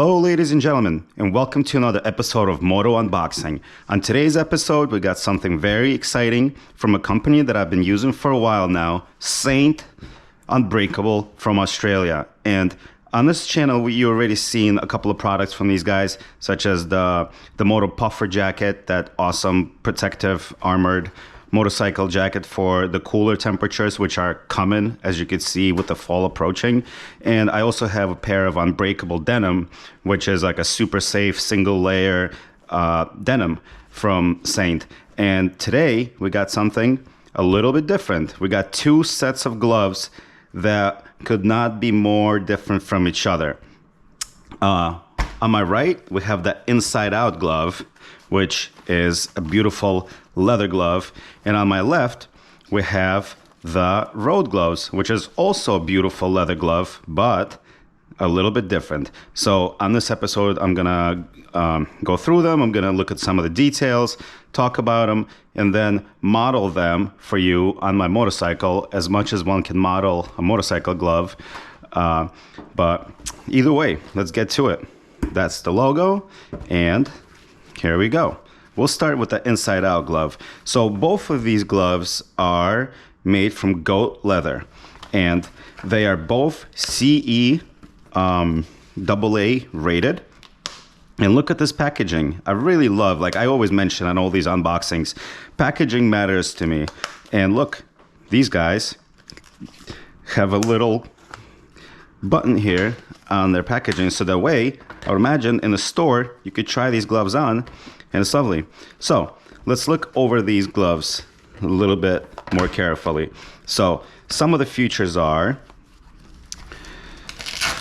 Hello ladies and gentlemen, and welcome to another episode of Moto Unboxing. On today's episode, we got something very exciting from a company that I've been using for a while now, SA1NT Unbreakable from Australia. And on this channel, you already seen a couple of products from these guys, such as the Moto Puffer jacket, that awesome protective armored motorcycle jacket for the cooler temperatures, which are coming, as you can see, with the fall approaching. And I also have a pair of Unbreakable denim, which is like a super safe single layer denim from SA1NT. And today we got something a little bit different. We got two sets of gloves that could not be more different from each other. On my right, we have the inside out glove, which is a beautiful leather glove. And on my left, we have the road gloves, which is also a beautiful leather glove, but a little bit different. So on this episode, I'm gonna go through them. I'm gonna look at some of the details, talk about them, and then model them for you on my motorcycle as much as one can model a motorcycle glove. But either way, let's get to it. That's the logo, and here we go. We'll start with the inside out glove. So both of these gloves are made from goat leather, and they are both CE AA rated. And look at this packaging. I really love, like I always mention on all these unboxings, packaging matters to me. And look, these guys have a little button here on their packaging, so that way, I would imagine in a store, you could try these gloves on, and it's lovely. So let's look over these gloves a little bit more carefully. So some of the features are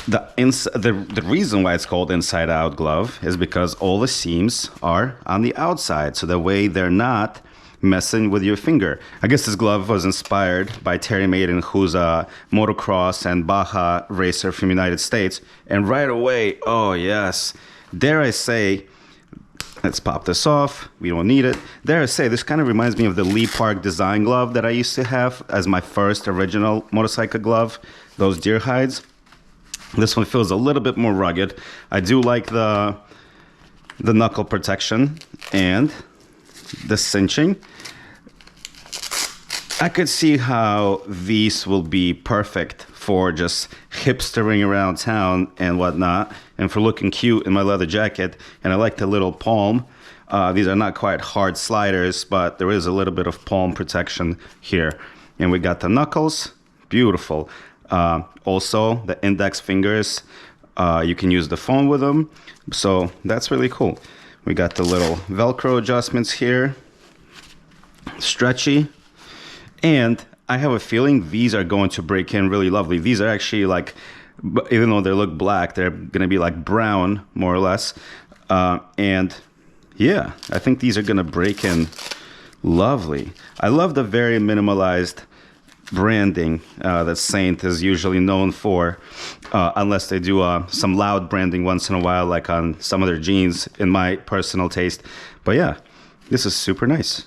the reason why it's called inside out glove is because all the seams are on the outside, so that way they're not messing with your finger. I guess this glove was inspired by Terry Maiden, who's a motocross and Baja racer from the United States. And right away, oh yes, dare I say, let's pop this off. We don't need it. Dare I say, this kind of reminds me of the Lee Park design glove that I used to have as my first original motorcycle glove, those deer hides. This one feels a little bit more rugged. I do like the knuckle protection and the cinching. I could see how these will be perfect for just hipstering around town and whatnot, and for looking cute in my leather jacket. And I like the little palm. These are not quite hard sliders, but there is a little bit of palm protection here. And we got the knuckles, beautiful. Also, the index fingers, you can use the phone with them, so that's really cool. We got the little Velcro adjustments here, stretchy, and I have a feeling these are going to break in really lovely. These are actually like, even though they look black, they're gonna be like brown, more or less. And yeah, I think these are gonna break in lovely. I love the very minimalized branding that SA1NT is usually known for, unless they do some loud branding once in a while, like on some of their jeans, in my personal taste. But yeah, this is super nice.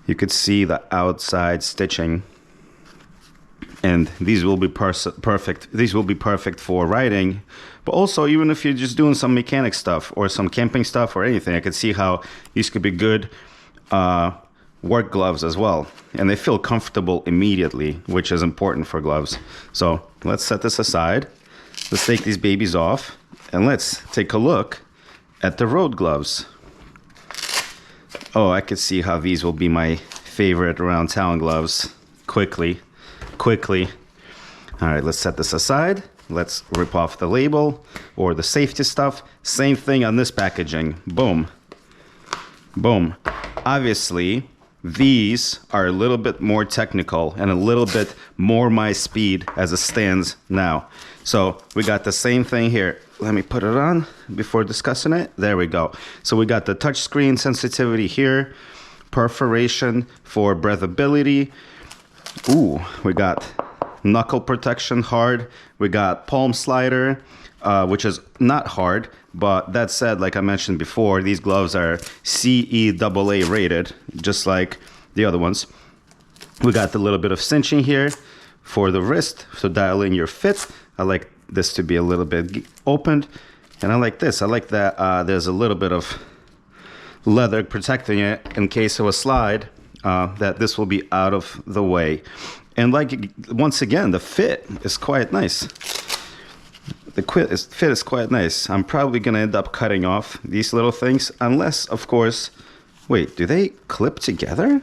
You could see the outside stitching, and these will be perfect. These will be perfect for riding, but also even if you're just doing some mechanic stuff or some camping stuff or anything, I could see how these could be good work gloves as well. And they feel comfortable immediately, which is important for gloves. So let's set this aside. Let's take these babies off, and let's take a look at the road gloves. Oh, I could see how these will be my favorite around town gloves. Quickly. All right, let's set this aside. Let's rip off the label or the safety stuff. Same thing on this packaging. Boom. Boom. Obviously, these are a little bit more technical and a little bit more my speed as it stands now. So we got the same thing here. Let me put it on before discussing it. There we go. So we got the touchscreen sensitivity here, perforation for breathability. Ooh, we got knuckle protection hard. We got palm slider, which is not hard. But that said, like I mentioned before, these gloves are CE AA rated, just like the other ones. We got the little bit of cinching here for the wrist, so dial in your fit. I like this to be a little bit opened. And I like this. I like that there's a little bit of leather protecting it in case of a slide, that this will be out of the way. And like, once again, the fit is quite nice. The fit is quite nice. I'm probably gonna end up cutting off these little things, unless, of course, wait, do they clip together?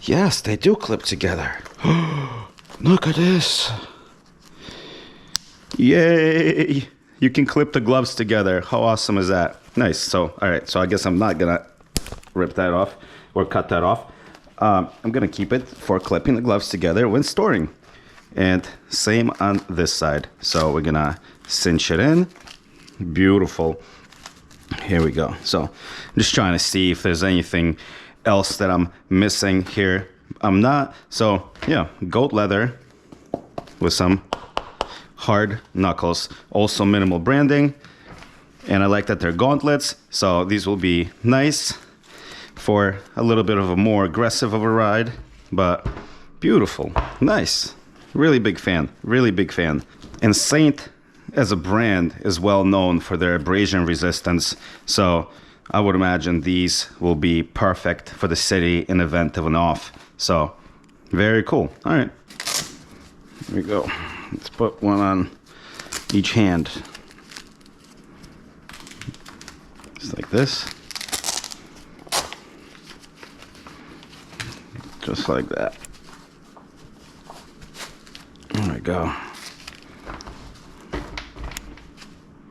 Yes, they do clip together. Look at this. Yay! You can clip the gloves together. How awesome is that? Nice. So, all right. So I guess I'm not gonna rip that off or cut that off. I'm gonna keep it for clipping the gloves together when storing. And same on this side. So we're gonna cinch it in. Beautiful. Here we go. So I'm just trying to see if there's anything else that I'm missing here. I'm not. So yeah, goat leather with some hard knuckles. Also minimal branding. And I like that they're gauntlets. So these will be nice for a little bit of a more aggressive of a ride. But beautiful. Nice. Really big fan. Really big fan. And Saint as a brand is well known for their abrasion resistance. So I would imagine these will be perfect for the city in event of an off. So very cool. All right. Here we go. Let's put one on each hand. Just like this. Just like that. There we go.